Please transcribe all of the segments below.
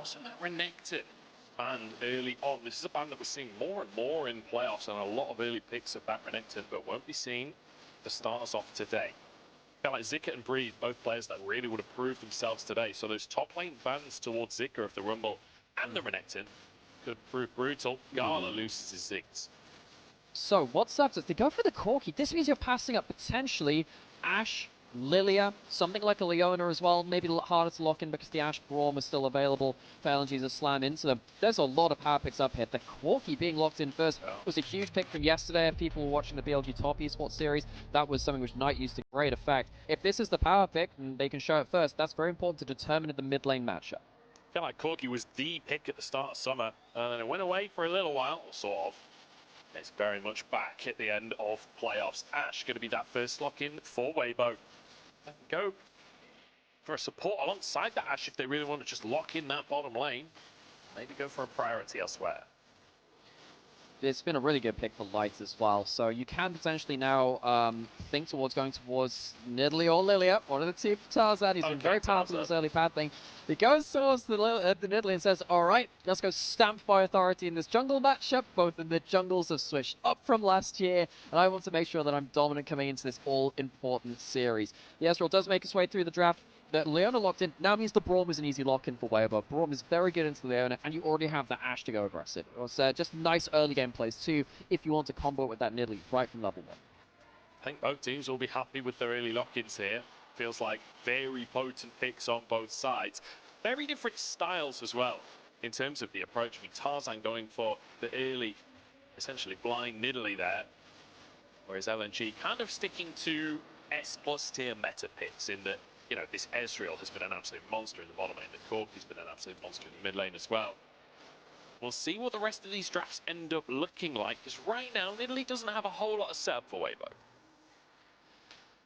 also that Renekton banned early on. This is a ban that we're seeing more and more in playoffs, and a lot of early picks of that Renekton, but won't be seen to start us off today. I feel like Zika and Breed, both players that really would have proved themselves today. So those top lane bans towards Zika of the Rumble and the Renekton could prove brutal. Gala loses his Ziggs. So what's up? If they go for the Corki, this means you're passing up potentially Ashe, Lilia, something like a Leona as well. Maybe a little harder to lock in because the Ashe Braum is still available for LNG to slam into them. There's a lot of power picks up here. The Corki being locked in first was a huge pick from yesterday. If people were watching the BLG Top Esports series, that was something which Knight used to great effect. If this is the power pick and they can show it first, that's very important to determine the mid lane matchup. I feel like Corki was the pick at the start of summer, and it went away for a little while, sort of. It's very much back at the end of playoffs. Ashe going to be that first lock-in for Weibo. Go for a support alongside the Ashe if they really want to just lock in that bottom lane. Maybe go for a priority elsewhere. It's been a really good pick for Lights as well, so you can potentially now think towards going towards Nidalee or Lilia, one of the two for Tarzan. He's been very powerful in this early pad thing. He goes towards the Nidalee and says, alright, let's go stamp by authority in this jungle matchup. Both of the jungles have switched up from last year, and I want to make sure that I'm dominant coming into this all-important series. The Ezreal does make its way through the draft. The Leona locked in now means the Braum is an easy lock-in for Weibo. Braum is very good into the Leona, and you already have the Ashe to go aggressive. It was just nice early game plays too, if you want to combo with that Nidalee right from level 1. I think both teams will be happy with their early lock-ins here. Feels like very potent picks on both sides. Very different styles as well in terms of the approach. I mean, Tarzan going for the early, essentially blind Nidalee there, whereas LNG kind of sticking to S+ tier meta picks in that, you know, this Ezreal has been an absolute monster in the bottom lane. The Corki's been an absolute monster in the mid lane as well. We'll see what the rest of these drafts end up looking like, because right now, Nidalee doesn't have a whole lot of setup for Weibo.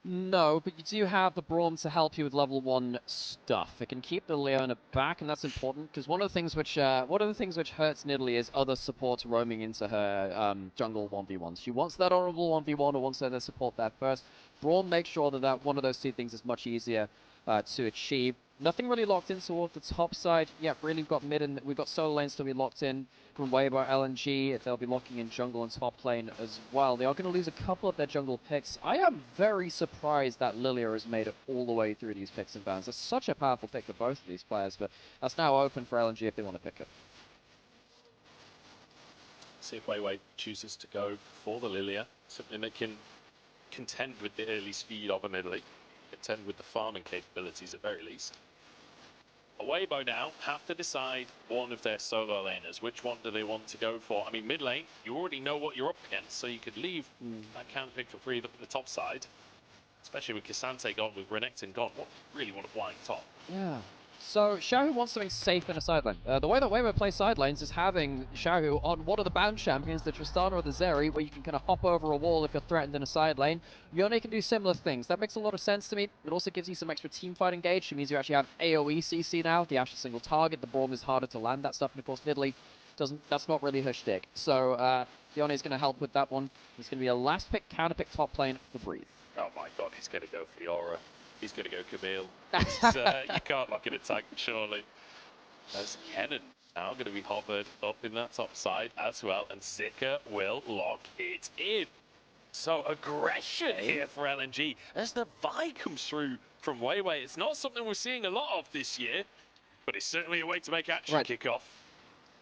No, but you do have the Braum to help you with level 1 stuff. It can keep the Leona back, and that's important, because one of the things which hurts Nidalee is other supports roaming into her jungle 1v1. She wants that honorable 1v1, or wants her to support that first. Braum makes sure that one of those two things is much easier to achieve. Nothing really locked in towards the top side. Yeah, really got mid, and we've got solo lanes to be locked in from Weibo, LNG. They'll be locking in jungle and top lane as well. They are going to lose a couple of their jungle picks. I am very surprised that Lilia has made it all the way through these picks and bans. That's such a powerful pick for both of these players, but that's now open for LNG if they want to pick it. See if WeiWei chooses to go for the Lilia, something that can contend with the early speed of a Nidalee, contend with the farming capabilities at very least. Weibo now have to decide one of their solo laners. Which one do they want to go for? I mean, mid lane, you already know what you're up against, so you could leave that counter pick for free up at the top side. Especially with K'Sante gone, with Renekton gone. What really want a blind top? Yeah. So, Xiaohu wants something safe in a side lane. The way that Weibo plays side lanes is having Xiaohu on one of the bound champions, the Tristana or the Zeri, where you can kind of hop over a wall if you're threatened in a side lane. Yone can do similar things. That makes a lot of sense to me. It also gives you some extra team fight engage. It means you actually have AoE CC now. The Ashe is single target. The Braum is harder to land that stuff. And of course, Nidalee that's not really her shtick. So, Yone is going to help with that one. It's going to be a last pick, counter pick top lane for Breathe. Oh my god, he's going to go for the aura. He's going to go Camille. You can't lock in a tank, surely. As Kennen now going to be hovered up in that top side as well, and Zika will lock it in. So aggression here for LNG as the Vi comes through from WeiWei. It's not something we're seeing a lot of this year, but it's certainly a way to make action kick off.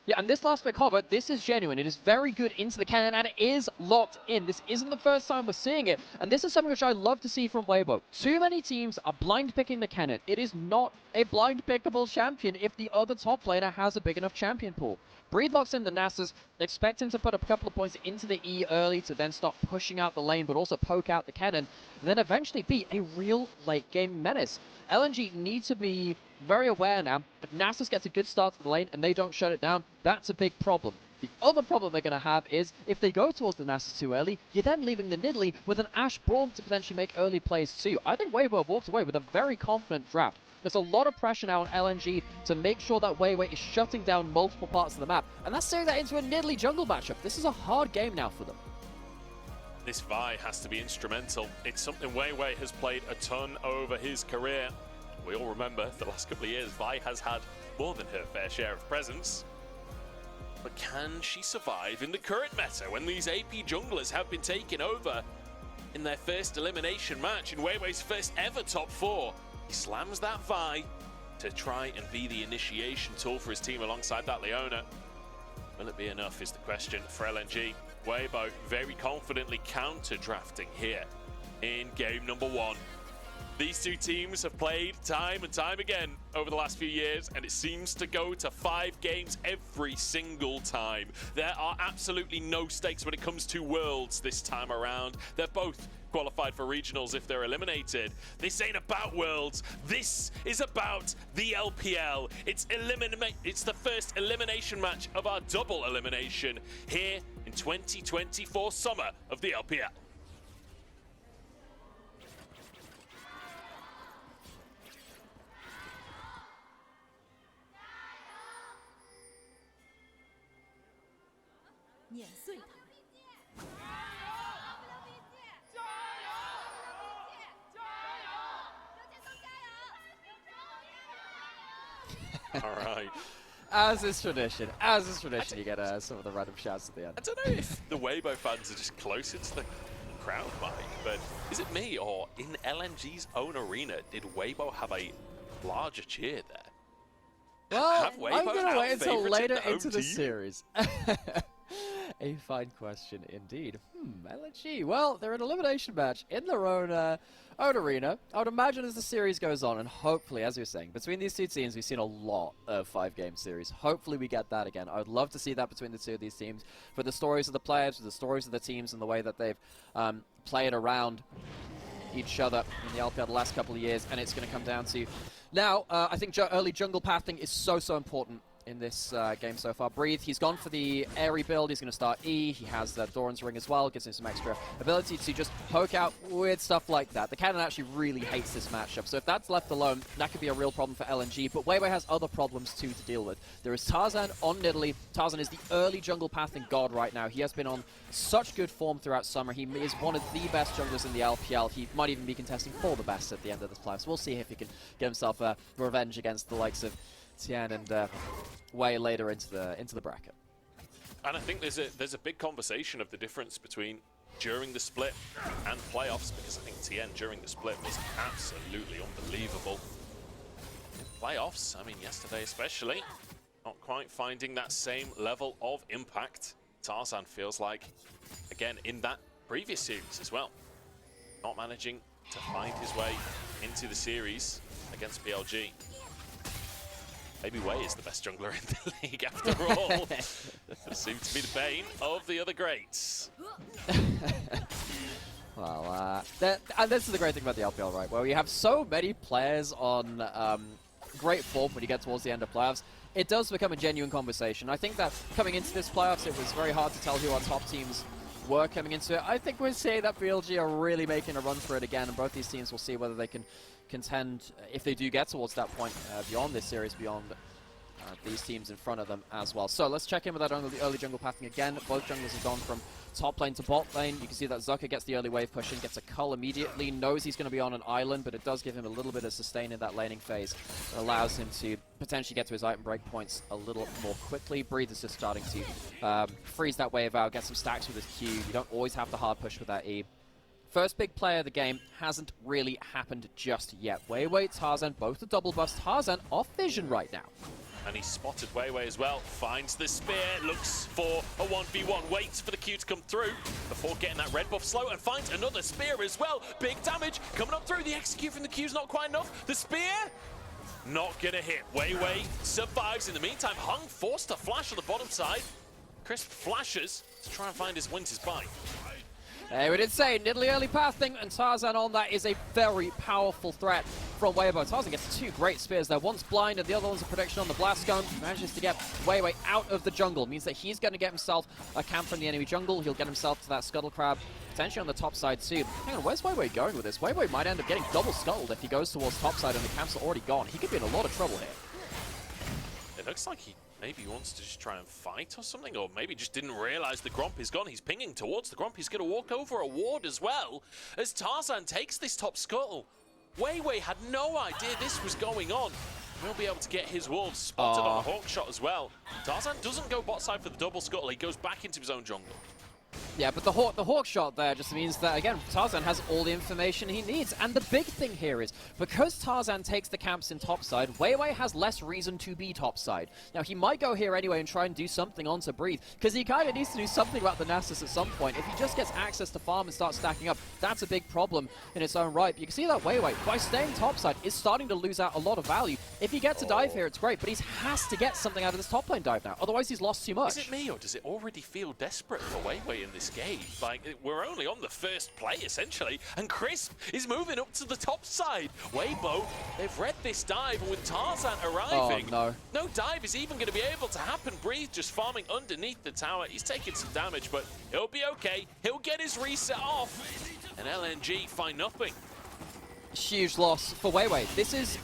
Yeah, and this last pick hover, this is genuine. It is very good into the cannon, and it is locked in. This isn't the first time we're seeing it, and this is something which I love to see from Weibo. Too many teams are blind picking the cannon. It is not a blind pickable champion if the other top laner has a big enough champion pool. Breed locks in the Nasus, expect him to put up a couple of points into the E early to then start pushing out the lane, but also poke out the cannon, and then eventually be a real late game menace. LNG need to be very aware now. If Nasus gets a good start to the lane and they don't shut it down, that's a big problem. The other problem they're going to have is, if they go towards the Nasus too early, you're then leaving the Nidalee with an Ashe Braum to potentially make early plays too. I think Weibo walked away with a very confident draft. There's a lot of pressure now on LNG to make sure that WeiWei is shutting down multiple parts of the map, and that's turning that into a Nidalee jungle matchup. This is a hard game now for them. This Vi has to be instrumental. It's something WeiWei has played a ton over his career. We all remember the last couple of years, Vi has had more than her fair share of presence. But can she survive in the current meta when these AP junglers have been taken over in their first elimination match in WeiWei's first ever top 4? He slams that Vi to try and be the initiation tool for his team alongside that Leona. Will it be enough is the question for LNG. Weibo very confidently counter-drafting here in game number 1. These two teams have played time and time again over the last few years, and it seems to go to 5 games every single time. There are absolutely no stakes when it comes to Worlds this time around. They're both qualified for regionals if they're eliminated. This ain't about Worlds. This is about the LPL. It's the first elimination match of our double elimination here in 2024 summer of the LPL. All right. As is tradition, you get some of the random shouts at the end. I don't know if the Weibo fans are just closer to the crowd mic, but is it me or in LNG's own arena, did Weibo have a larger cheer there? Well, I'm going to wait until later into the series. A fine question indeed. LNG, well, they're an elimination match in their own arena. I would imagine as the series goes on, and hopefully, as you were saying, between these two teams, we've seen a lot of 5-game series. Hopefully we get that again. I would love to see that between the two of these teams, for the stories of the players, for the stories of the teams, and the way that they've played around each other in the LPL the last couple of years, and it's going to come down to... Now, I think early jungle pathing is so important in this game so far. Breathe, he's gone for the airy build, he's going to start E, he has the Doran's Ring as well, gives him some extra ability to just poke out with stuff like that. The Kennen actually really hates this matchup, so if that's left alone, that could be a real problem for LNG, but WeiWei has other problems too to deal with. There is Tarzan on Nidalee. Tarzan is the early jungle pathing god right now. He has been on such good form throughout summer. He is one of the best junglers in the LPL. He might even be contesting for the best at the end of this play, so we'll see if he can get himself a revenge against the likes of Tian and Wei later into the bracket. And I think there's a big conversation of the difference between during the split and playoffs, because I think Tian during the split was absolutely unbelievable. In playoffs, I mean yesterday especially, not quite finding that same level of impact. Tarzan feels like, again, in that previous series as well, not managing to find his way into the series against PLG. Maybe Wei is the best jungler in the league after all. Seems to be the bane of the other greats. Well, and this is the great thing about the LPL, right? Where we have so many players on great form when you get towards the end of playoffs. It does become a genuine conversation. I think that coming into this playoffs, it was very hard to tell who our top teams were coming into it. I think we're seeing that BLG are really making a run for it again, and both these teams will see whether they can contend, if they do get towards that point beyond this series, beyond these teams in front of them as well. So let's check in with that early jungle pathing again. Both junglers have gone from top lane to bot lane. You can see that Zika gets the early wave push in, gets a cull immediately, knows he's going to be on an island, but it does give him a little bit of sustain in that laning phase. It allows him to potentially get to his item break points a little more quickly. Breathe is just starting to freeze that wave out, get some stacks with his Q. You don't always have to hard push with that E. First big play of the game hasn't really happened just yet. WeiWei, Tarzan, both the double buffs. Tarzan off vision right now. And he spotted WeiWei as well. Finds the spear, looks for a 1v1, waits for the Q to come through before getting that red buff slow, and finds another spear as well. Big damage coming up through. The execute from the Q's not quite enough. The spear, not gonna hit. WeiWei survives in the meantime. Hung forced to flash on the bottom side. Crisp flashes to try and find his winter's bite. Hey, we did say Nidalee early pathing, and Tarzan on that is a very powerful threat from Weibo. Tarzan gets two great spears there. One's blind and the other one's a prediction on the blast gun. Manages to get WeiWei out of the jungle. Means that he's going to get himself a camp from the enemy jungle. He'll get himself to that scuttle crab, potentially on the top side too. Hang on, where's WeiWei going with this? WeiWei might end up getting double scuttled if he goes towards top side and the camps are already gone. He could be in a lot of trouble here. It looks like he maybe wants to just try and fight or something, or maybe just didn't realize the Gromp is gone. He's pinging towards the Gromp. He's going to walk over a ward as well as Tarzan takes this top scuttle. WeiWei had no idea this was going on. He'll be able to get his wolves spotted on a hawk shot as well. Tarzan doesn't go bot side for the double scuttle, he goes back into his own jungle. Yeah, but the hawk shot there just means that, again, Tarzan has all the information he needs. And the big thing here is, because Tarzan takes the camps in topside, WeiWei has less reason to be topside. Now, he might go here anyway and try and do something onto Breathe, because he kind of needs to do something about the Nasus at some point. If he just gets access to farm and starts stacking up, that's a big problem in its own right. But you can see that WeiWei, by staying topside, is starting to lose out a lot of value. If he gets a dive here, it's great, but he has to get something out of this top lane dive now. Otherwise, he's lost too much. Is it me, or does it already feel desperate for WeiWei in this game? Like, we're only on the first play, essentially, and Crisp is moving up to the top side. Weibo, they've read this dive, and with Tarzan arriving, no dive is even going to be able to happen. Breathe just farming underneath the tower. He's taking some damage, but he'll be okay. He'll get his reset off, and LNG find nothing. Huge loss for WeiWei. This is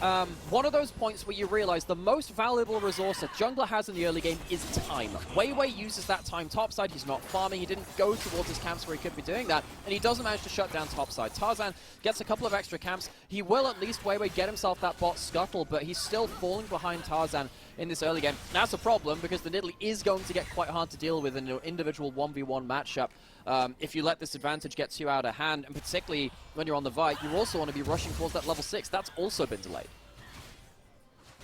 one of those points where you realize the most valuable resource a jungler has in the early game is time. WeiWei uses that time topside. He's not farming. He didn't go towards his camps where he could be doing that, and he doesn't manage to shut down topside. Tarzan gets a couple of extra camps. He will at least, WeiWei, get himself that bot scuttle, but he's still falling behind Tarzan in this early game. And that's a problem, because the Nidalee is going to get quite hard to deal with in an individual 1v1 matchup. If you let this advantage get too out of hand, and particularly when you're on the Vi, you also want to be rushing towards that level 6. That's also been delayed.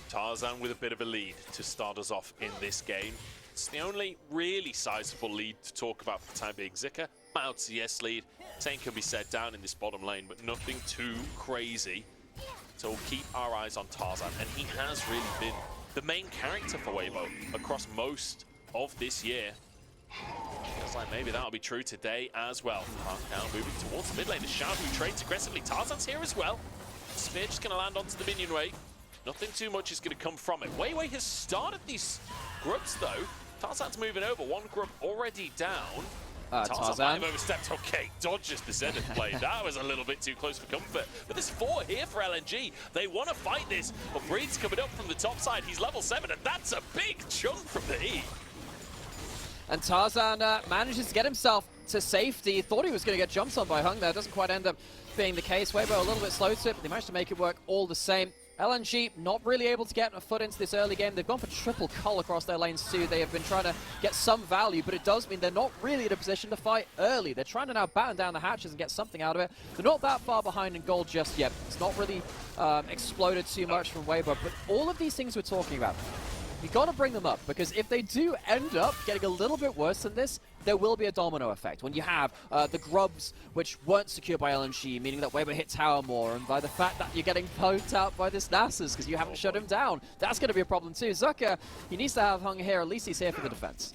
Tarzan with a bit of a lead to start us off in this game. It's the only really sizable lead to talk about for the time being. Zika, out CS lead. Same can be said down in this bottom lane, but nothing too crazy. So we'll keep our eyes on Tarzan, and he has really been the main character for Weibo across most of this year. Feels like maybe that'll be true today as well. Now moving towards the mid lane. The Xiaohu trades aggressively. Tarzan's here as well. Spear just going to land onto the minion wave. Nothing too much is going to come from it. WeiWei has started these grubs though. Tarzan's moving over. One grub already down. Tarzan might have overstepped. Okay, dodges the Zenith blade. That was a little bit too close for comfort. But there's 4 here for LNG. They want to fight this. But Breed's coming up from the top side. He's level 7, and that's a big chunk from the E. And Tarzan manages to get himself to safety. Thought he was going to get jumped on by Hung there. Doesn't quite end up being the case. Weibo a little bit slow to it, but they managed to make it work all the same. LNG not really able to get a foot into this early game. They've gone for triple cull across their lanes too. They have been trying to get some value, but it does mean they're not really in a position to fight early. They're trying to now batten down the hatches and get something out of it. They're not that far behind in gold just yet. It's not really exploded too much from Weibo, but all of these things we're talking about, you got to bring them up, because if they do end up getting a little bit worse than this, there will be a domino effect. When you have the grubs, which weren't secured by LNG, meaning that Weibo hit tower more, and by the fact that you're getting poked out by this Nasus because you haven't shut him down, that's going to be a problem too. Zika, he needs to have Hung here. At least he's here for the defense.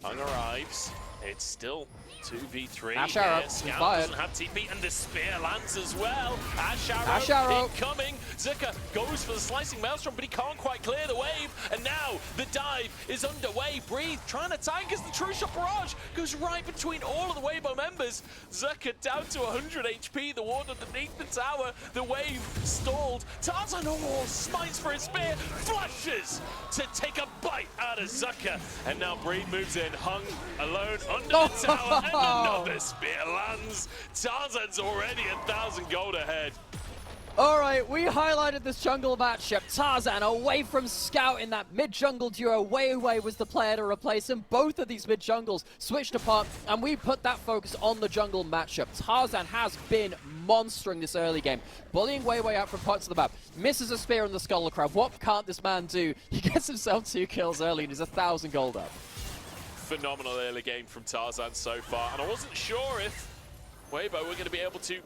Hung arrives. It's still 2v3. AShe arrow, Scout fired. doesn't have TP, and the spear lands as well. AShe arrow incoming. Zika goes for the slicing maelstrom, but he can't quite clear the wave. And now the dive is underway. Breathe trying to tank as the True Shot barrage goes right between all of the Weibo members. Zika down to 100 HP. The ward underneath the tower. The wave stalled. Tarzan smites for his spear. Flashes to take a bite out of Zika. And now Breathe moves in. Hung alone under the tower. And another spear lands. Tarzan's already 1,000 gold ahead. Alright, we highlighted this jungle matchup. Tarzan away from Scout in that mid-jungle duo. WeiWei was the player to replace him. Both of these mid-jungles switched apart, and we put that focus on the jungle matchup. Tarzan has been monstering this early game, bullying WeiWei out from parts of the map. Misses a spear in the Skull Crab. What can't this man do? He gets himself 2 kills early and he's 1,000 gold up. Phenomenal early game from Tarzan so far, and I wasn't sure if Weibo were going to be able to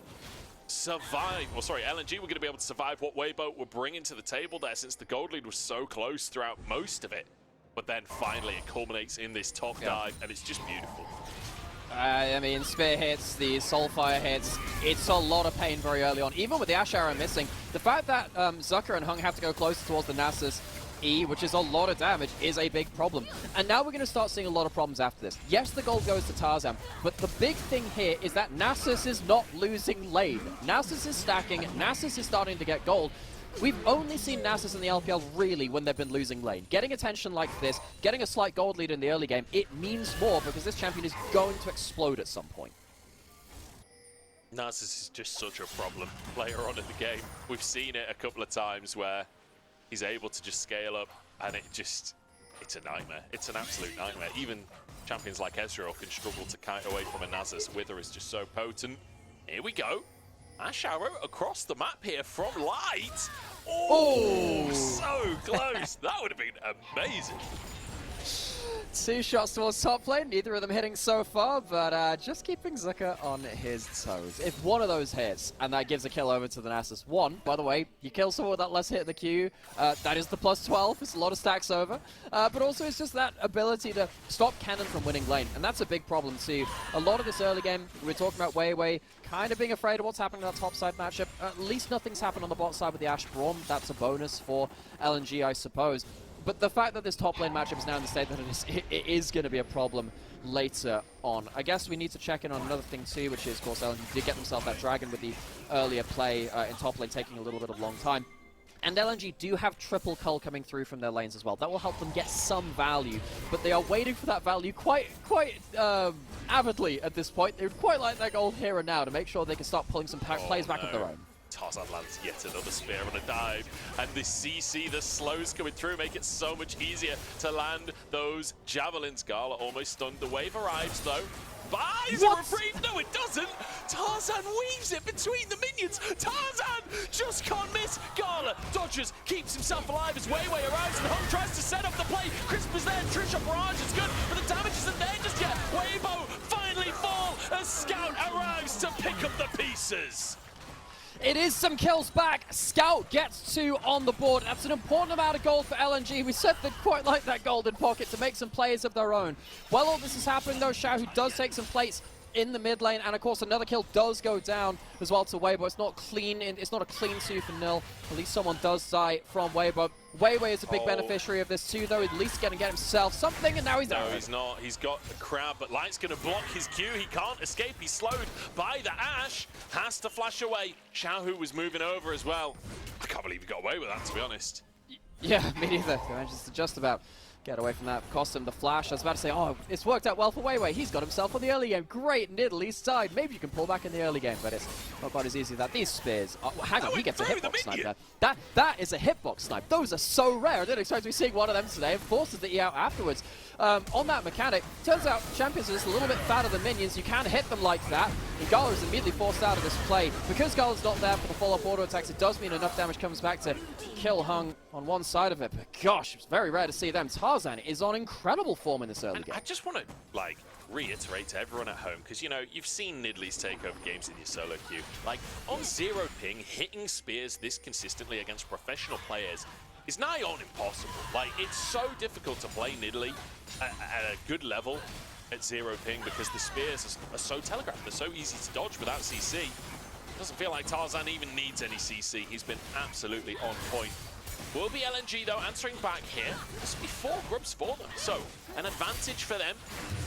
survive, or sorry, LNG were going to be able to survive what Weibo were bringing to the table there, since the gold lead was so close throughout most of it. But then finally it culminates in this top dive, and it's just beautiful. I mean, spear hits, the soulfire hits, it's a lot of pain very early on. Even with the AShe arrow missing, the fact that Zika and Hung have to go closer towards the Nasus E, which is a lot of damage, is a big problem. And now we're going to start seeing a lot of problems after this. Yes, the gold goes to Tarzan, but the big thing here is that Nasus is not losing lane. Nasus is stacking, Nasus is starting to get gold. We've only seen Nasus in the LPL really when they've been losing lane. Getting attention like this, getting a slight gold lead in the early game, it means more, because this champion is going to explode at some point. Nasus is just such a problem later on in the game. We've seen it a couple of times where he's able to just scale up and it's a nightmare. It's an absolute nightmare. Even champions like Ezreal can struggle to kite away from a Nasus. Wither is just so potent. Here we go. AShe arrow across the map here from Light. Oh, so close. That would have been amazing. 2 shots towards top lane, neither of them hitting so far, but just keeping Zika on his toes. If one of those hits, and that gives a kill over to the Nasus. One, by the way, you kill someone with that less hit in the queue, that is the plus 12, it's a lot of stacks over, but also it's just that ability to stop Kennen from winning lane, and that's a big problem too. A lot of this early game, we were talking about WeiWei, kind of being afraid of what's happening in that top side matchup. At least nothing's happened on the bot side with the AShe Braum, that's a bonus for LNG, I suppose. But the fact that this top lane matchup is now in the state that it is going to be a problem later on. I guess we need to check in on another thing too, which is, of course, LNG did get themselves that dragon with the earlier play in top lane taking a little bit of long time. And LNG do have triple cull coming through from their lanes as well. That will help them get some value, but they are waiting for that value quite avidly at this point. They would quite like that gold here and now to make sure they can start pulling some plays back of their own. Tarzan lands yet another spear on a dive, and this CC, the slows coming through, make it so much easier to land those javelins. Gala almost stunned. The wave arrives though. Buys a reprieve. No, it doesn't. Tarzan weaves it between the minions. Tarzan just can't miss. Gala dodges, keeps himself alive as WeiWei arrives, and Hung tries to set up the play. Crisp is there. Trisha barrage is good, but the damage isn't there just yet. Weibo finally fall as Scout arrives to pick up the pieces. It is some kills back. Scout gets 2 on the board. That's an important amount of gold for LNG. We said they'd quite like that golden pocket to make some plays of their own. While all this is happening though, Xiaohu does take some plates in the mid lane, and of course another kill does go down as well to Weibo. It's not clean, it's not a clean 2 for nil. At least someone does die from Weibo. WeiWei is a big beneficiary of this too, though. At least going to get himself something, and now he's out. No, he's not. He's got the crowd, but Light's going to block his Q. He can't escape. He's slowed by the AShe. Has to flash away. Xiaohu was moving over as well. I can't believe he got away with that, to be honest. Yeah, me neither. He manages to just about get away from that. Cost him the flash. I was about to say, oh, it's worked out well for WeiWei. He's got himself on the early game. Great, Nidalee side. Maybe you can pull back in the early game, but it's not quite as easy as that. These spears. Oh, hang on, he gets a hitbox snipe there. That is a hitbox snipe. Those are so rare. I didn't expect to be seeing one of them today. And forces the E out afterwards. On that mechanic, turns out champions are just a little bit fatter than minions. You can hit them like that. And Gala is immediately forced out of this play. Because Gala's not there for the follow-up auto attacks, it does mean enough damage comes back to kill Hung on one side of it. But gosh, it's very rare to see them. Tarzan is on incredible form in this early game. I just want to, like, reiterate to everyone at home, because, you know, you've seen Nidalee's take over games in your solo queue. Like, on 0 ping, hitting spears this consistently against professional players is nigh on impossible. Like, it's so difficult to play Nidalee at a good level at 0 ping because the spears are so telegraphed. They're so easy to dodge without CC. It doesn't feel like Tarzan even needs any CC. He's been absolutely on point. Will be LNG though answering back here. This will be 4 grubs for them. So, an advantage for them.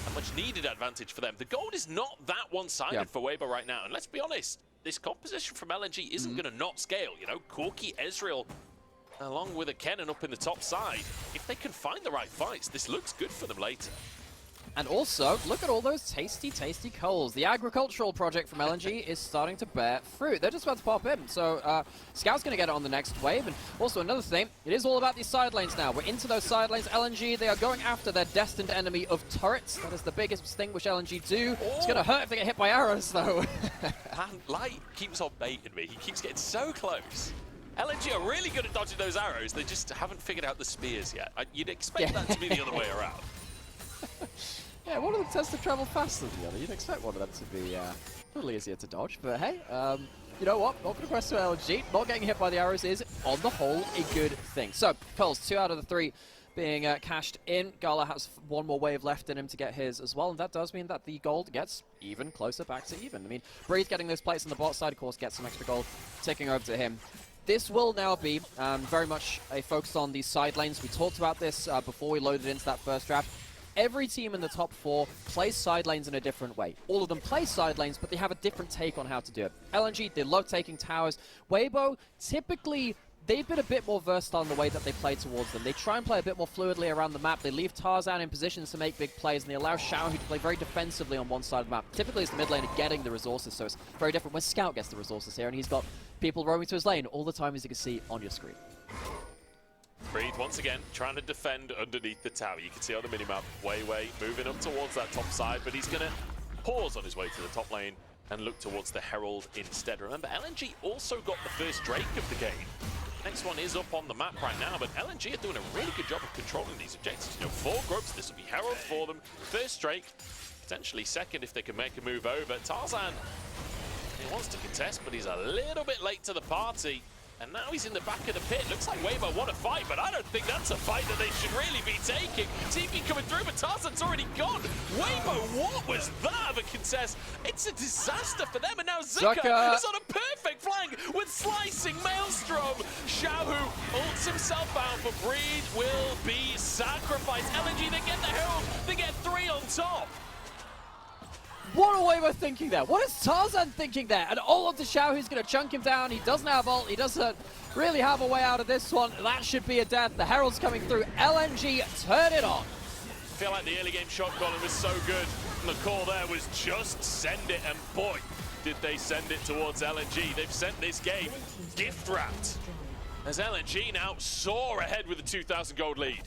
A much needed advantage for them. The gold is not that one-sided for Weibo right now. And let's be honest, this composition from LNG isn't going to not scale. You know, Corki, Ezreal, along with a Kennen up in the top side. If they can find the right fights, this looks good for them later. And also, look at all those tasty, tasty coals. The agricultural project from LNG is starting to bear fruit. They're just about to pop in. So, Scout's going to get it on the next wave. And also another thing, it is all about these side lanes now. We're into those side lanes. LNG, they are going after their destined enemy of turrets. That is the biggest thing which LNG do. It's going to hurt if they get hit by arrows, though. And Light keeps on baiting me. He keeps getting so close. LNG are really good at dodging those arrows. They just haven't figured out the spears yet. You'd expect that to be the other way around. Yeah, one of them tends to travel faster than the other. You'd expect one of them to be a little easier to dodge. But hey, you know what? Not going to press to LNG. Not getting hit by the arrows is, on the whole, a good thing. So, Pearls, 2 out of the 3 being cashed in. Gala has 1 more wave left in him to get his as well. And that does mean that the gold gets even closer back to even. I mean, Breathe getting those plates on the bot side, of course, gets some extra gold ticking over to him. This will now be very much a focus on these side lanes. We talked about this before we loaded into that first draft. Every team in the top 4 plays side lanes in a different way. All of them play side lanes, but they have a different take on how to do it. LNG, they love taking towers. Weibo, typically, they've been a bit more versatile in the way that they play towards them. They try and play a bit more fluidly around the map. They leave Tarzan in positions to make big plays, and they allow Xiaohu to play very defensively on one side of the map. Typically, it's the mid laner getting the resources, so it's very different when Scout gets the resources here, and he's got people roaming to his lane all the time, as you can see on your screen. Breed once again trying to defend underneath the tower. You can see on the minimap, WeiWei moving up towards that top side, but he's going to pause on his way to the top lane and look towards the Herald instead. Remember, LNG also got the first Drake of the game. Next one is up on the map right now, but LNG are doing a really good job of controlling these objectives. You know, 4 groups, this will be Herald for them. First Drake, potentially second if they can make a move over. Tarzan, he wants to contest, but he's a little bit late to the party. And now he's in the back of the pit. Looks like Weibo want to fight, but I don't think that's a fight that they should really be taking. TP coming through, but Tarzan's already gone. Weibo, what was that of a contest? It's a disaster for them, and now Zika is on a perfect flank with slicing Maelstrom. Xiaohu ults himself out, but Breed will be sacrificed. LNG, they get the Herald, they get 3 on top. What are Weibo thinking there? What is Tarzan thinking there? And all of the Xiaohu's going to chunk him down. He doesn't have ult. He doesn't really have a way out of this one. That should be a death. The Herald's coming through. LNG, turn it on. I feel like the early game shot calling was so good. And the call there was just send it, and boy, did they send it towards LNG. They've sent this game gift wrapped. As LNG now soar ahead with a 2,000 gold lead.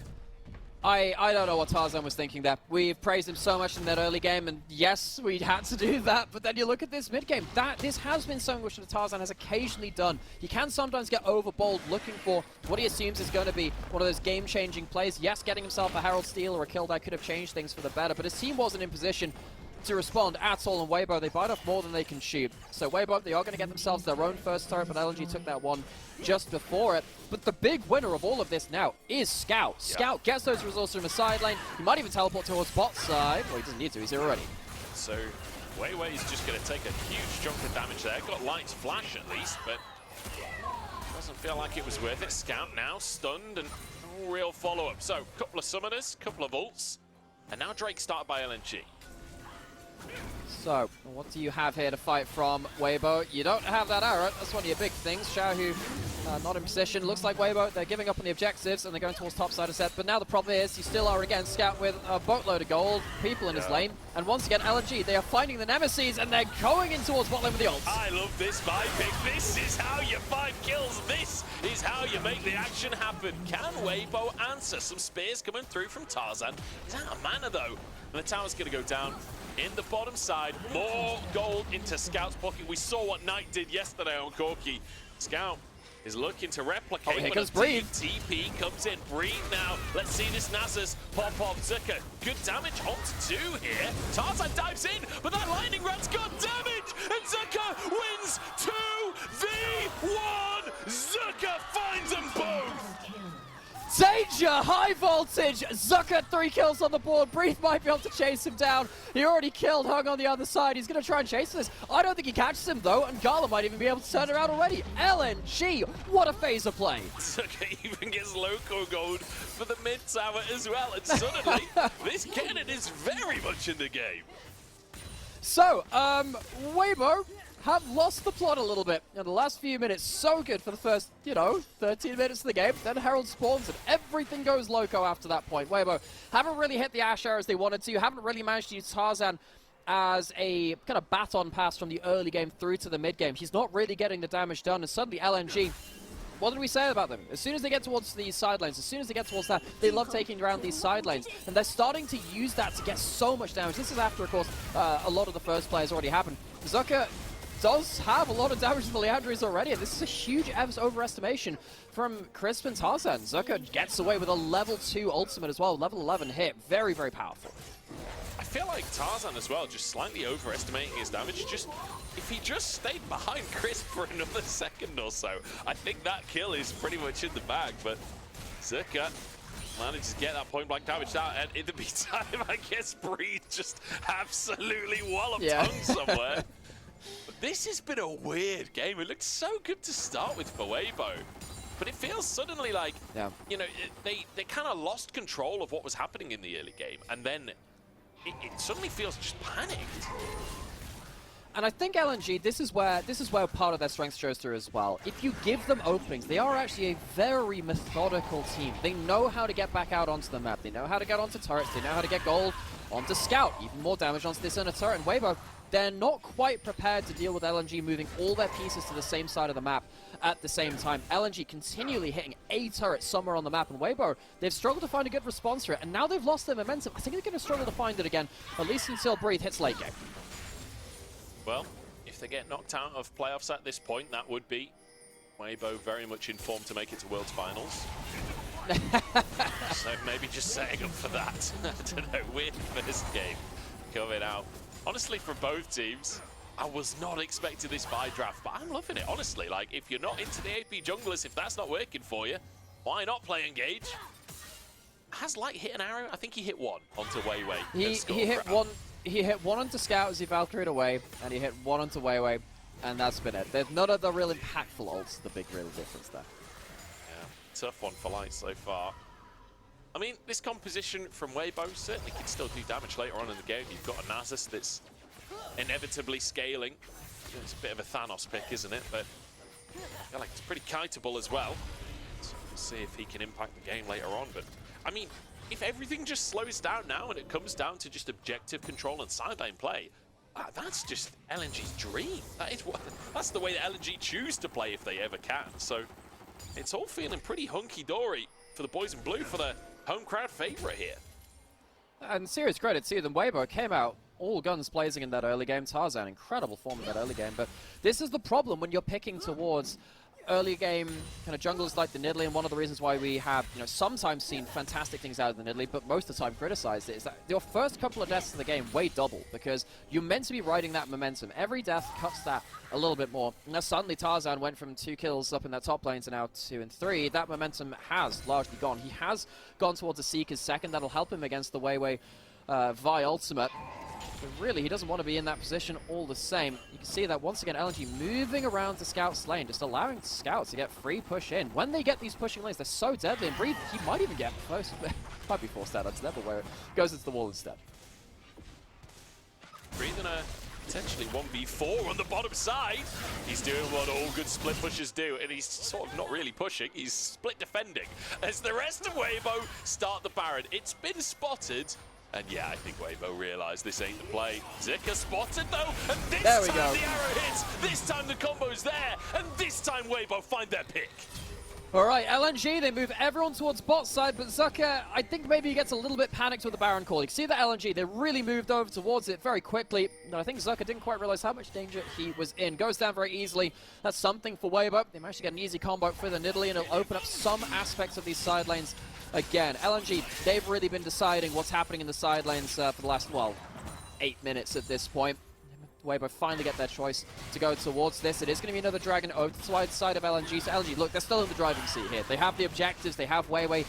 I don't know what Tarzan was thinking there. We've praised him so much in that early game, and yes, we had to do that, but then you look at this mid-game. This has been something which Tarzan has occasionally done. He can sometimes get overbold looking for what he assumes is going to be one of those game-changing plays. Yes, getting himself a Herald steal or a kill that could have changed things for the better, but his team wasn't in position to respond at all, and Weibo, they bite off more than they can shoot. So Weibo, they are going to get themselves their own first turret, but LNG took that one just before it. But the big winner of all of this now is Scout. Yeah. Scout gets those resources from the side lane. He might even teleport towards bot side. Well, he doesn't need to, he's here already. So WeiWei is just going to take a huge chunk of damage there. Got Light's flash at least, but doesn't feel like it was worth it. Scout now stunned and no real follow-up. So couple of summoners, couple of ults, and now Drake started by LNG. So, what do you have here to fight from Weibo? You don't have that arrow. That's one of your big things. Xiaohu not in position. Looks like Weibo, they're giving up on the objectives and they're going towards top side of set. But now the problem is you still are against Scout with a boatload of gold, people in his lane. And once again, LNG, they are finding the Nemesis and they're going in towards bot lane with the ult. I love this vibe pick. This is how you find kills. This is how you make the action happen. Can Weibo answer? Some spears coming through from Tarzan. He's out of mana though. And the tower's going to go down. In the bottom side, more gold into Scout's pocket. We saw what Knight did yesterday on Corki. Scout is looking to replicate. Oh, here comes Breed. TP comes in. Breed now. Let's see this Nasus pop off. Zika, good damage onto 2 here. Tarzan dives in, but that lightning rat's got damage, and Zika wins 2v1. Zika finds them both. Danger! High voltage! Zucker, 3 kills on the board. Breathe might be able to chase him down. He already killed Hung on the other side. He's going to try and chase this. I don't think he catches him, though, and Gala might even be able to turn around already. LNG! What a phaser play! Zucker even gets loco gold for the mid tower as well, and suddenly, this Kennen is very much in the game. So, Weibo have lost the plot a little bit in the last few minutes. So good for the first, 13 minutes of the game. Then Herald spawns and everything goes loco after that point. Weibo haven't really hit the AShe as they wanted to. Haven't really managed to use Tarzan as a kind of baton pass from the early game through to the mid game. He's not really getting the damage done. And suddenly LNG, what did we say about them? As soon as they get towards these side lanes, as soon as they get towards that, they love taking around these side lanes. And they're starting to use that to get so much damage. This is after, of course, a lot of the first players already happened. Zucker does have a lot of damage to the Leandries already, and this is a huge overestimation from Crisp and Tarzan. Zucker gets away with a level 2 ultimate as well, level 11 hit. Very, very powerful. I feel like Tarzan as well, just slightly overestimating his damage. If he just stayed behind Crisp for another second or so, I think that kill is pretty much in the bag, but Zika manages to get that point blank damage out, and in the meantime, I guess Breed just absolutely walloped Hung somewhere. But this has been a weird game. It looked so good to start with for Weibo, but it feels suddenly like, they kind of lost control of what was happening in the early game, and then it suddenly feels just panicked. And I think LNG, this is where part of their strength shows through as well. If you give them openings, they are actually a very methodical team. They know how to get back out onto the map. They know how to get onto turrets. They know how to get gold onto scout. Even more damage onto this inner turret. And Weibo, they're not quite prepared to deal with LNG moving all their pieces to the same side of the map at the same time. LNG continually hitting a turret somewhere on the map, and Weibo, they've struggled to find a good response to it, and now they've lost their momentum. I think they're going to struggle to find it again, at least until Breathe hits late game. Well, if they get knocked out of playoffs at this point, that would be Weibo very much in form to make it to World's Finals. So maybe just setting up for that. I don't know, weird first game coming out. Honestly, for both teams, I was not expecting this buy draft, but I'm loving it, honestly. Like, if you're not into the AP junglers, if that's not working for you, why not play Engage? Has Light hit an arrow? I think he hit one onto WeiWei. He hit one onto Scout as he Valkyried away, and he hit one onto WeiWei, and that's been it. There's none of the real impactful ults, the big real difference there. Yeah, tough one for Light so far. I mean, this composition from Weibo certainly can still do damage later on in the game. You've got a Nasus that's inevitably scaling. It's a bit of a Thanos pick, isn't it? But yeah, like, it's pretty kiteable as well. So we'll see if he can impact the game later on. But I mean, if everything just slows down now and it comes down to just objective control and sideline play, that's just LNG's dream. That's the way that LNG choose to play if they ever can. So it's all feeling pretty hunky-dory for the boys in blue for the home crowd favorite here. And serious credit to them. Weibo came out all guns blazing in that early game. Tarzan, incredible form in that early game. But this is the problem when you're picking towards early game kind of junglers like the Nidalee, and one of the reasons why we have, sometimes seen fantastic things out of the Nidalee, but most of the time criticized it, is that your first couple of deaths of the game weigh double, because you're meant to be riding that momentum. Every death cuts that a little bit more. Now suddenly Tarzan went from 2 kills up in that top lane to now 2 and 3. That momentum has largely gone. He has gone towards a Zika's second. That'll help him against the WeiWei Vi ultimate. But really, he doesn't want to be in that position all the same. You can see that once again, LNG moving around to Scout's lane, just allowing Scout to get free push in. When they get these pushing lanes, they're so deadly. And Breathe, he might even get close. Might be forced out onto level where it goes into the wall instead. Breathe in a potentially 1v4 on the bottom side. He's doing what all good split pushers do, and he's sort of not really pushing, he's split defending. As the rest of Weibo start the Baron, it's been spotted. And yeah, I think Weibo realised this ain't the play. Zika spotted though, and this time the arrow hits, this time the combo's there, and this time Weibo find their pick. Alright, LNG, they move everyone towards bot side, but Zika, I think maybe he gets a little bit panicked with the Baron call. You can see that LNG, they really moved over towards it very quickly. And I think Zika didn't quite realise how much danger he was in. Goes down very easily. That's something for Weibo. They managed to get an easy combo for the Nidalee, and it'll open up some aspects of these side lanes again. LNG, they've really been deciding what's happening in the side lanes for the last, 8 minutes at this point. Weibo finally get their choice to go towards this. It is going to be another Dragon Oath to the side of LNG. So LNG, look, they're still in the driving seat here. They have the objectives. They have WeiWei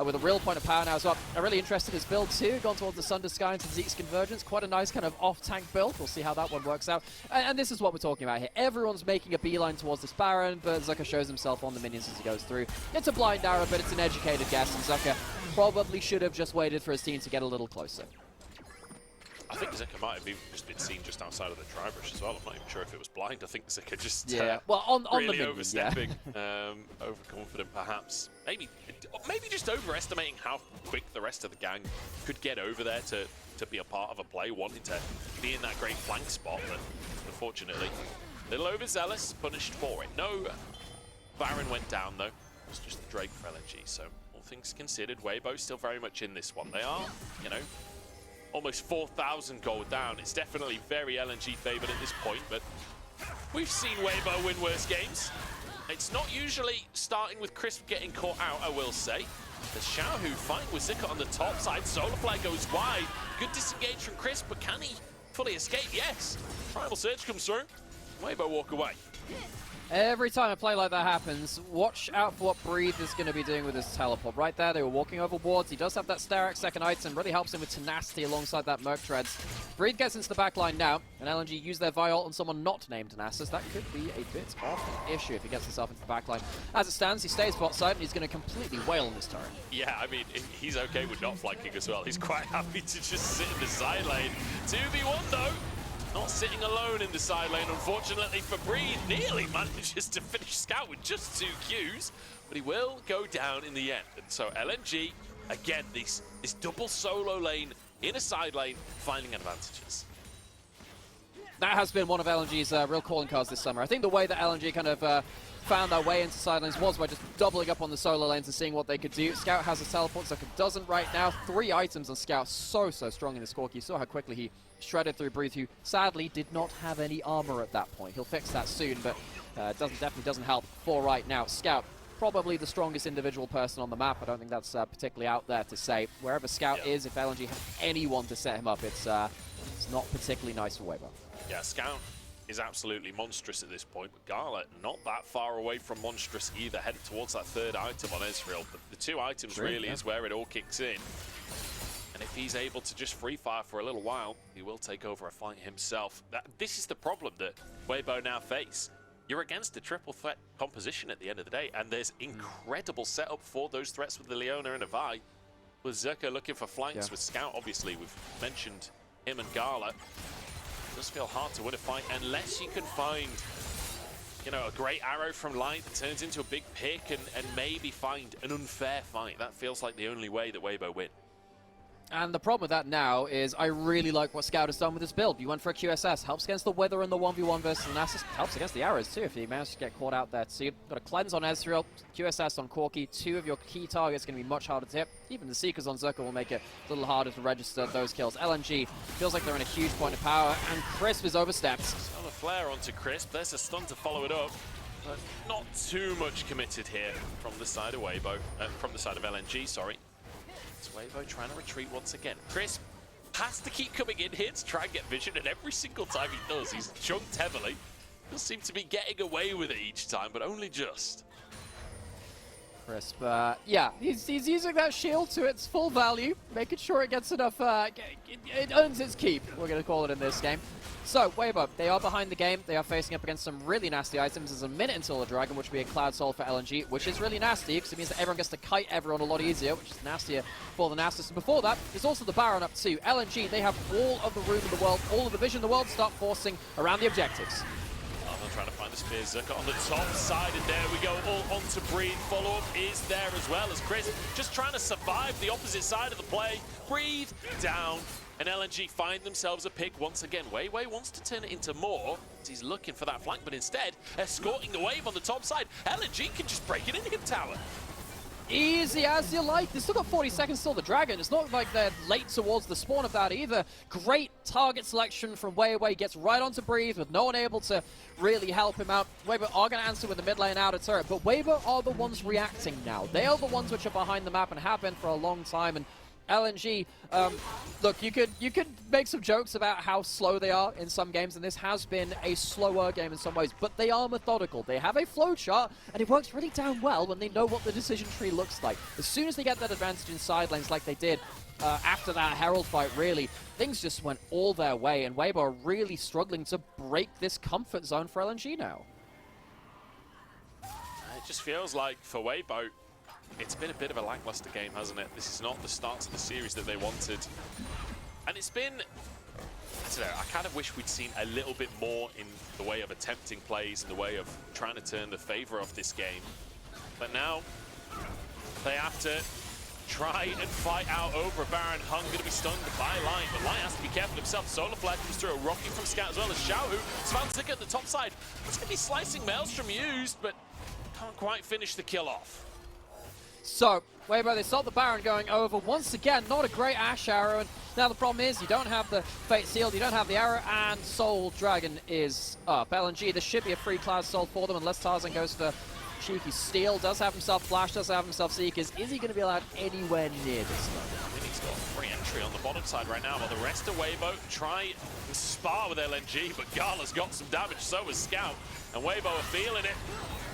with a real point of power now as well. I'm really interested in his build too. Gone towards the Sunder Sky into Zeke's Convergence. Quite a nice kind of off-tank build. We'll see how that one works out. And this is what we're talking about here. Everyone's making a beeline towards this Baron, but Zika shows himself on the minions as he goes through. It's a blind arrow, but it's an educated guess, and Zika probably should have just waited for his team to get a little closer. I think Zika might have even just been seen just outside of the Tri-Brush as well. I'm not even sure if it was blind. I think Zika just on really the minion, overstepping, overconfident perhaps. Maybe just overestimating how quick the rest of the gang could get over there to be a part of a play, wanting to be in that great flank spot. But unfortunately, a little overzealous, punished for it. No Baron went down though. It was just the Drake for LNG. So all things considered, Weibo still very much in this one. They are, almost 4,000 gold down. It's definitely very LNG favored at this point, but we've seen Weibo win worse games. It's not usually starting with Crisp getting caught out, I will say. The Xiaohu fight with Zika on the top side. Solar Flare goes wide. Good disengage from Crisp, but can he fully escape? Yes. Primal Surge comes through. Weibo walk away. Every time a play like that happens, watch out for what Breathe is going to be doing with his teleport. Right there, they were walking over wards. He does have that Starak second item, really helps him with tenacity alongside that Merc Treads. Breathe gets into the back line now, and LNG use their Viol on someone not named Nasus. That could be a bit of an issue if he gets himself into the back line. As it stands, he stays bot side, and he's going to completely wail on this turret. Yeah, I mean, he's okay with not flanking as well. He's quite happy to just sit in the side lane. 2v1 though. not sitting alone in the side lane, unfortunately for Breathe. Nearly manages to finish Scout with just 2 Qs, but he will go down in the end. And so LNG, again, this double solo lane in a side lane, finding advantages. That has been one of LNG's real calling cards this summer. I think the way that LNG kind of found their way into side lanes was by just doubling up on the solo lanes and seeing what they could do. Scout has a teleport, Zika doesn't right now. 3 items on Scout, so strong in this Corki. You saw how quickly he shredded through Breathe, who sadly did not have any armor at that point. He'll fix that soon, but definitely doesn't help for right now. Scout, probably the strongest individual person on the map. I don't think that's particularly out there to say. Wherever Scout is, if LNG has anyone to set him up, it's not particularly nice for Weibo. Yeah, Scout is absolutely monstrous at this point, but Gala not that far away from monstrous either, headed towards that 3rd item on Ezreal. But the 2 items really is where it all kicks in. And if he's able to just free fire for a little while, he will take over a fight himself. This is the problem that Weibo now face. You're against a triple threat composition at the end of the day, and there's incredible setup for those threats with the Leona and a Vi. With Zika looking for flanks, with Scout, obviously, we've mentioned him and Gala. It does feel hard to win a fight unless you can find, you know, a great arrow from light that turns into a big pick and maybe find an unfair fight. That feels like the only way that Weibo win. And the problem with that now is I really like what Scout has done with his build. You went for a QSS, helps against the weather and the 1v1 versus the Nasus, helps against the arrows too if he manages to get caught out there. So you've got a cleanse on Ezreal, QSS on Corki, 2 of your key targets going to be much harder to hit. Even the Seekers on Zika will make it a little harder to register those kills. LNG feels like they're in a huge point of power, and Crisp is overstepped. So the flare onto Crisp, there's a stun to follow it up. But not too much committed here from the side of Weibo, from the side of LNG, sorry. It's Weibo trying to retreat once again. Crisp has to keep coming in here to try and get vision, and every single time he does, he's chunked heavily. Does seem to be getting away with it each time, but only just. Crisp, yeah, he's using that shield to its full value, making sure it gets enough, it earns its keep, we're going to call it in this game. So, Weibo, they are behind the game, they are facing up against some really nasty items. There's a minute until the Dragon, which will be a Cloud Soul for LNG, which is really nasty, because it means that everyone gets to kite everyone a lot easier, which is nastier for the Nasus. And before that, there's also the Baron up too. LNG, they have all of the room in the world, all of the vision in the world, start forcing around the objectives. Trying to find the spear. Zika on the top side, and there we go, all onto Breathe. Follow-up is there as well as Chris just trying to survive the opposite side of the play. Breathe down, and LNG find themselves a pick once again. WeiWei wants to turn it into more, as he's looking for that flank, but instead, escorting the wave on the top side. LNG can just break it in him tower. Easy as you like. They've still got 40 seconds till the Dragon. It's not like they're late towards the spawn of that either. Great target selection from WeiWei. Gets right onto Breathe with no one able to really help him out. Weibo are going to answer with the mid lane outer turret, but Weibo are the ones reacting now. They are the ones which are behind the map and have been for a long time. And LNG, look, you could make some jokes about how slow they are in some games, and this has been a slower game in some ways, but they are methodical. They have a flow chart, and it works really damn well when they know what the decision tree looks like. As soon as they get that advantage in side lanes like they did after that Herald fight, really, things just went all their way, and Weibo are really struggling to break this comfort zone for LNG now. It just feels like, for Weibo, it's been a bit of a lackluster game, hasn't it? This is not the start to the series that they wanted. And it's been, I don't know, I kind of wish we'd seen a little bit more in the way of attempting plays, in the way of trying to turn the favor of this game. But now, they have to try and fight out over Baron. Hung going to be stunned by Light, but Light has to be careful himself. Solar Flare comes through, a rocket from Scout as well as Xiaohu. Svanzik at the top side. It's going to be Slicing Maelstrom used, but can't quite finish the kill off. So, Weibo, they stop the Baron going over. Once again, not a great Ashe arrow. And now the problem is you don't have the Fate Sealed, you don't have the arrow, and Soul Dragon is up. LNG, this should be a free Cloud Soul for them unless Tarzan goes for cheeky steal. Does have himself Flash, does have himself Seekers. Is he going to be allowed anywhere near this one? I think he's got free entry on the bottom side right now, while the rest of Weibo try and spar with LNG, but Gala's got some damage, so has Scout. And Weibo are feeling it.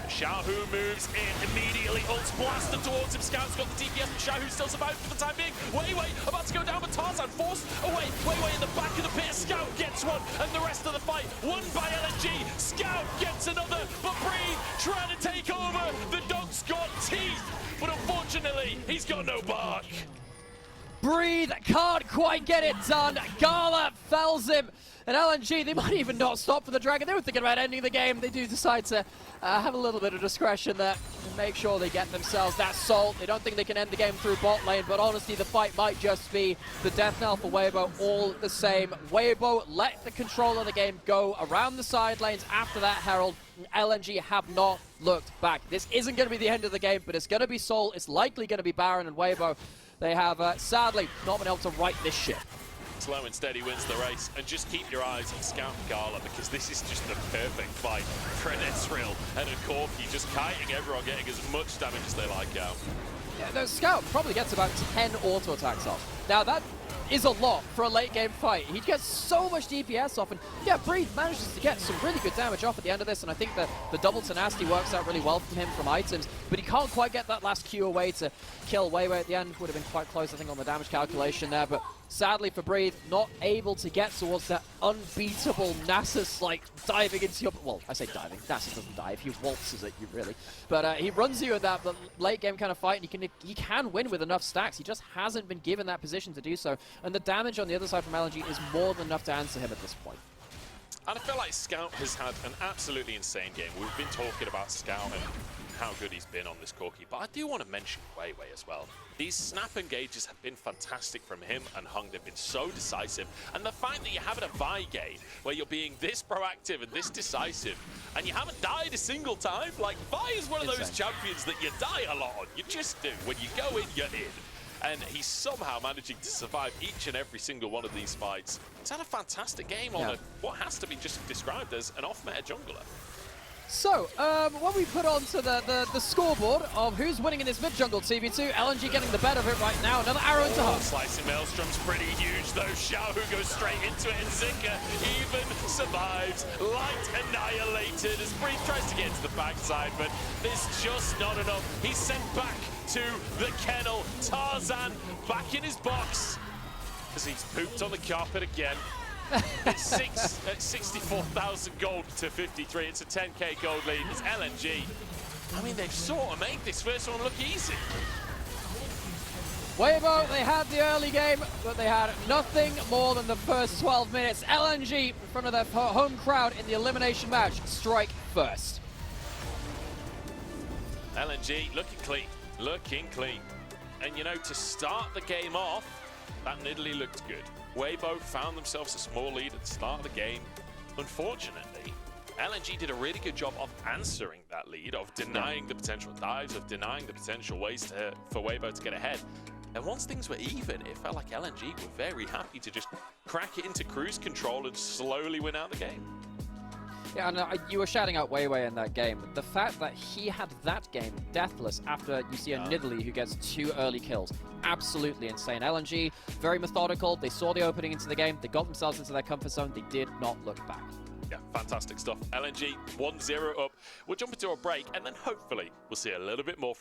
Xiaohu moves in immediately, ults blasted towards him. Scout's got the DPS, but Xiaohu still survives for the time being. WeiWei about to go down, but Tarzan forced away. WeiWei in the back of the pit. Scout gets one, and the rest of the fight won by LNG. Scout gets another, but Breathe trying to take over. The dog's got teeth, but unfortunately, he's got no bark. Breathe can't quite get it done. Gala fells him. And LNG, they might even not stop for the Dragon. They were thinking about ending the game. They do decide to have a little bit of discretion there and make sure they get themselves that salt. They don't think they can end the game through bot lane, but honestly, the fight might just be the death knell for Weibo all the same. Weibo let the control of the game go around the side lanes after that Herald. LNG have not looked back. This isn't going to be the end of the game, but it's going to be Soul. It's likely going to be Baron and Weibo. They have, sadly, not been able to right this ship. Slow and steady wins the race, and just keep your eyes on Scout and Gala, because this is just the perfect fight for an Ezreal and a Corki, just kiting everyone, getting as much damage as they like out. Yeah, the Scout probably gets about 10 auto attacks off. Now that is a lot for a late game fight. He gets so much DPS off, and yeah, Breathe manages to get some really good damage off at the end of this, and I think the double tenacity works out really well from him from items, but he can't quite get that last Q away to kill WeiWei at the end. Would have been quite close, I think, on the damage calculation there, but sadly for Breathe, not able to get towards that unbeatable Nasus, like, diving into your... Well, I say diving. Nasus doesn't dive. He waltzes at you, really. But he runs you in that late game kind of fight, and he can win with enough stacks. He just hasn't been given that position to do so. And the damage on the other side from LNG is more than enough to answer him at this point. And I feel like Scout has had an absolutely insane game. We've been talking about Scout and how good he's been on this Corki, but I do want to mention WeiWei as well. These snap engages have been fantastic from him, and Hung have been so decisive. And the fact that you're having a Vi game where you're being this proactive and this decisive, and you haven't died a single time, like, Vi is one of those champions that you die a lot on. You just do. When you go in, you're in. And he's somehow managing to survive each and every single one of these fights. He's had a fantastic game on what has to be just described as an off-meta jungler. So, what we put onto the scoreboard of who's winning in this mid-jungle 2v2, LNG getting the better of it right now. Another arrow into Hung. Slicing Maelstrom's pretty huge, though. Xiaohu goes straight into it, and Zika even survives. Light annihilated as Breathe tries to get into the backside, but there's just not enough. He's sent back to the kennel. Tarzan back in his box as he's pooped on the carpet again. It's 64,000 gold to 53. It's a 10k gold lead. It's LNG. I mean, they've sort of made this first one look easy. Weibo, they had the early game, but they had nothing more than the first 12 minutes. LNG, in front of their home crowd in the elimination match, strike first. LNG looking clean. Looking clean. And, you know, to start the game off, that Nidalee looked good. Weibo found themselves a small lead at the start of the game. Unfortunately, LNG did a really good job of answering that lead, of denying the potential dives, of denying the potential ways for Weibo to get ahead. And once things were even, it felt like LNG were very happy to just crack it into cruise control and slowly win out the game. Yeah, and you were shouting out WeiWei in that game. The fact that he had that game deathless after you see a Nidalee who gets 2 early kills. Absolutely insane. LNG, very methodical. They saw the opening into the game. They got themselves into their comfort zone. They did not look back. Yeah, fantastic stuff. LNG 1-0 up. We'll jump into a break, and then hopefully we'll see a little bit more from